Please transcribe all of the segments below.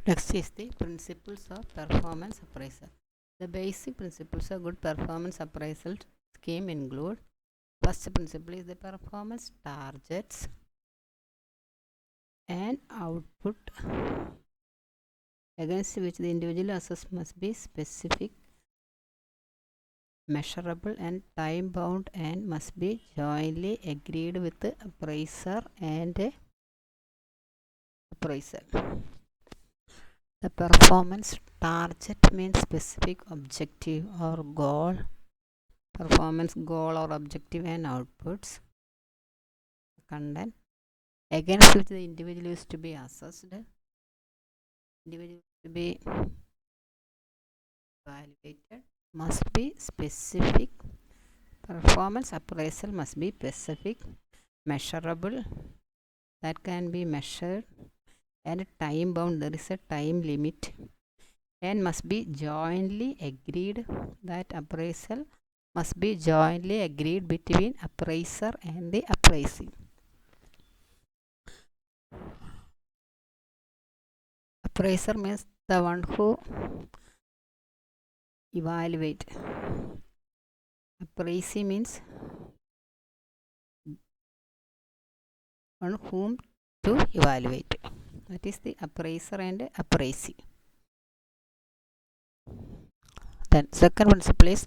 Next is the principles of performance appraisal. The basic principles of good performance appraisal scheme include: first principle is the performance targets and output against which the individual assessed must be specific, measurable and time bound, and must be jointly agreed with the appraiser and appraisal. The performance target means specific objective or goal, performance goal or objective, and outputs, content against which the individual is to be assessed, individual to be evaluated, must be specific. Performance appraisal must be specific, measurable, that can be measured, and time bound, there is a time limit, and must be jointly agreed, that appraisal must be jointly agreed between appraiser and the appraisee. Appraiser means the one who evaluate. Appraisee means on whom to evaluate. That is the appraiser and appraisee. Then second principle is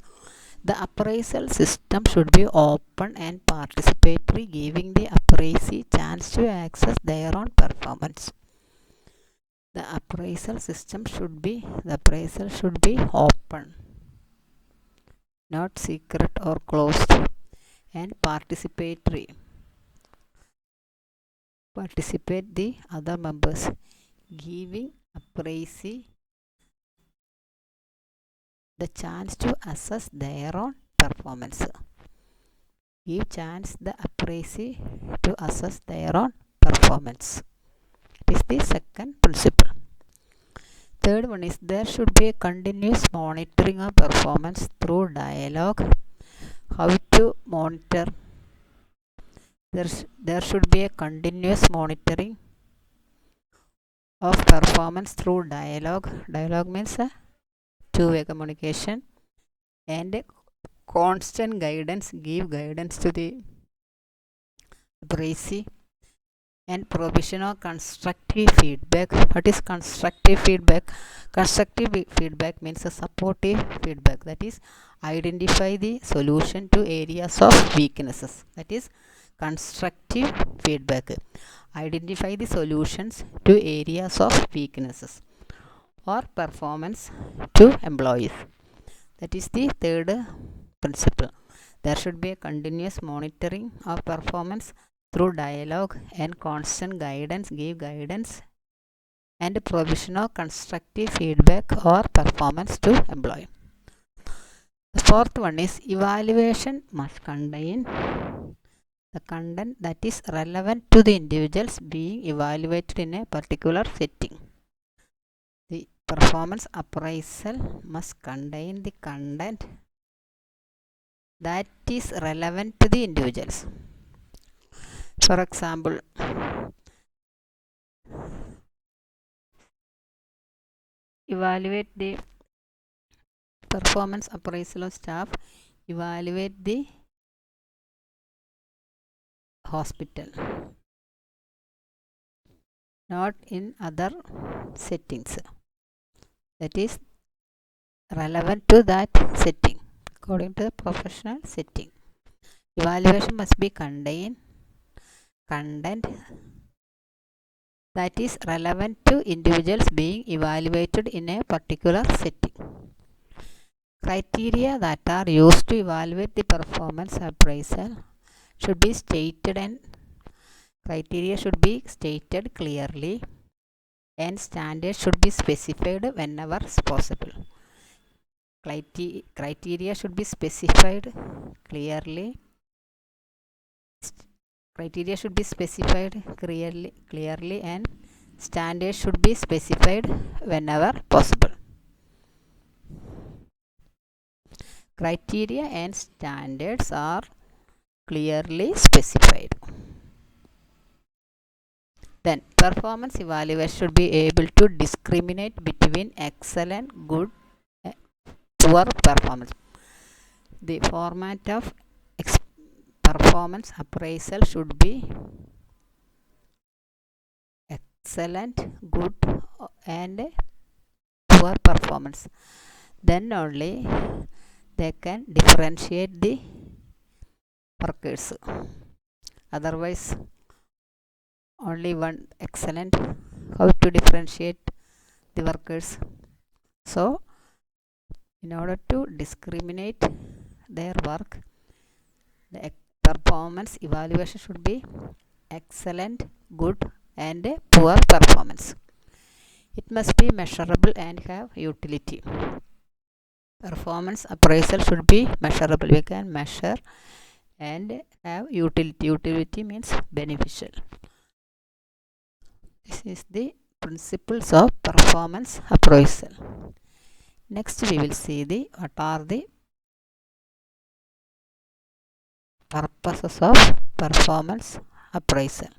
the appraisal system should be open and participatory, giving the appraisee chance to access their own performance. The appraisal system should be open, not secret or closed, and participatory. Participate the other members, giving appraisee the chance to assess their own performance. Give chance the appraisee to assess their own performance. It is the second principle. Third one is there should be a continuous monitoring of performance through dialogue. How to monitor? There should be a continuous monitoring of performance through dialogue. Dialogue means a two-way communication, and constant guidance. Give guidance to the appraisee, and provision of constructive feedback. What is constructive feedback? Constructive feedback means a supportive feedback, that is identify the solution to areas of weaknesses. That is constructive feedback. Identify the solutions to areas of weaknesses or performance to employees. That is the third principle. There should be a continuous monitoring of performance through dialogue and constant guidance. Give guidance and provision of constructive feedback or performance to employee. The fourth one is evaluation must contain the content that is relevant to the individuals being evaluated in a particular setting. The performance appraisal must contain the content that is relevant to the individuals. For example, evaluate the performance appraisal of staff, evaluate the hospital, not in other settings. That is relevant to that setting according to the professional setting. Evaluation must be contain content that is relevant to individuals being evaluated in a particular setting. Criteria that are used to evaluate the performance appraisal should be stated, and criteria should be stated clearly, and standards should be specified whenever possible. Criteria should be specified clearly. Criteria should be specified clearly, and standards should be specified whenever possible. Criteria and standards are clearly specified. Then performance evaluation should be able to discriminate between excellent, good, poor performance. The format of performance appraisal should be excellent, good, and poor performance. Then only they can differentiate the workers. Otherwise, only one excellent. How to differentiate the workers? So, in order to discriminate their work, the performance evaluation should be excellent, good, and poor performance. It must be measurable and have utility. Performance appraisal should be measurable. We can measure and have utility. Utility means beneficial. This is the principles of performance appraisal. Next we will see what are the purposes of performance appraisal.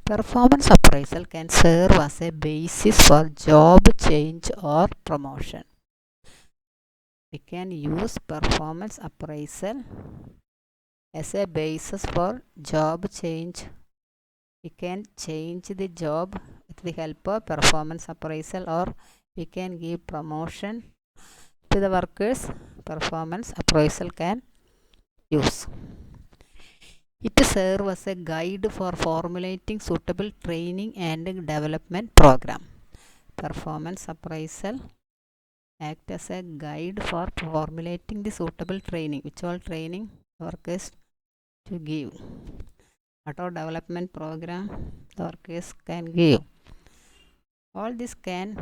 Performance appraisal can serve as a basis for job change or promotion. We can use performance appraisal as a basis for job change. We can change the job with the help of performance appraisal, or we can give promotion to the workers. Performance appraisal can use. It serves as a guide for formulating suitable training and development program. Performance appraisal act as a guide for formulating the suitable training. Which all training workers to give? What all development program the workers can give? All this can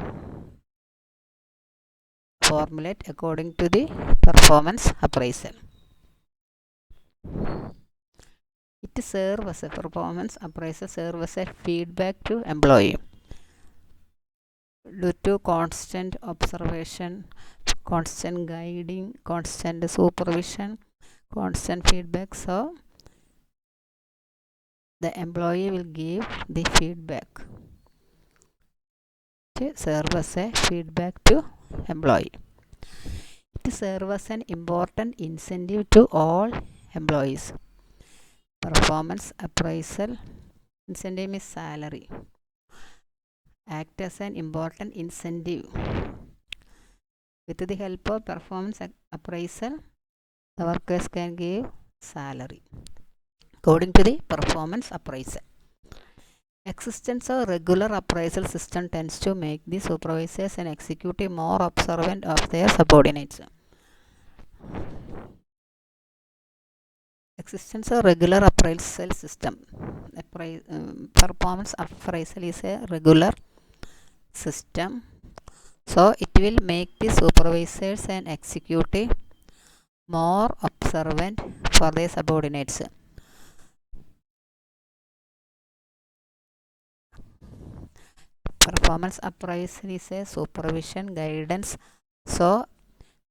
formulate according to the performance appraisal. It serves as a performance appraisal serves as a feedback to employee. Due to constant observation, constant guiding, constant supervision, constant feedback, so the employee will give the feedback to serve as a feedback to employee. It serves as an important incentive to all employees. Performance appraisal incentive is salary. Act as an important incentive. With the help of performance appraisal, the workers can give salary according to the performance appraisal. Existence of regular appraisal system tends to make the supervisors and executive more observant of their subordinates. Existence of regular appraisal system. Performance appraisal is a regular system, so it will make the supervisors and executive more observant for their subordinates. Performance appraisal is a supervision guidance, so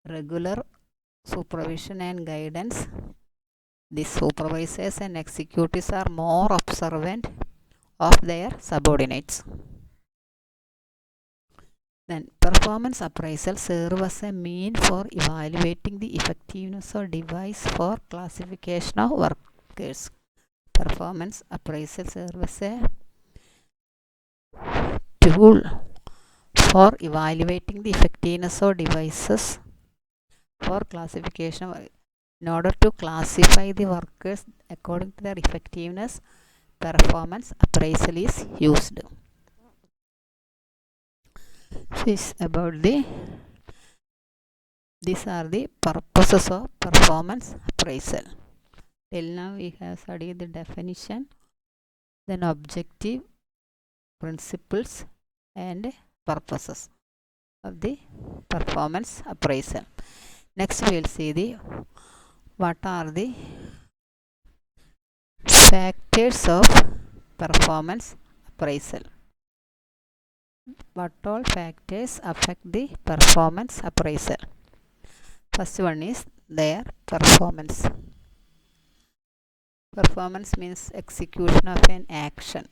regular supervision and guidance, the supervisors and executives are more observant of their subordinates. Then performance appraisal serves as a mean for evaluating the effectiveness of device for classification of workers. Performance appraisal serves as a tool for evaluating the effectiveness of devices for classification. In order to classify the workers according to their effectiveness, performance appraisal is used. This about these are the purposes of performance appraisal. Till now we have studied the definition, then objective, principles, and purposes of the performance appraisal. Next we will see what are the factors of performance appraisal. What all factors affect the performance appraisal? First one is their performance. Performance means execution of an action.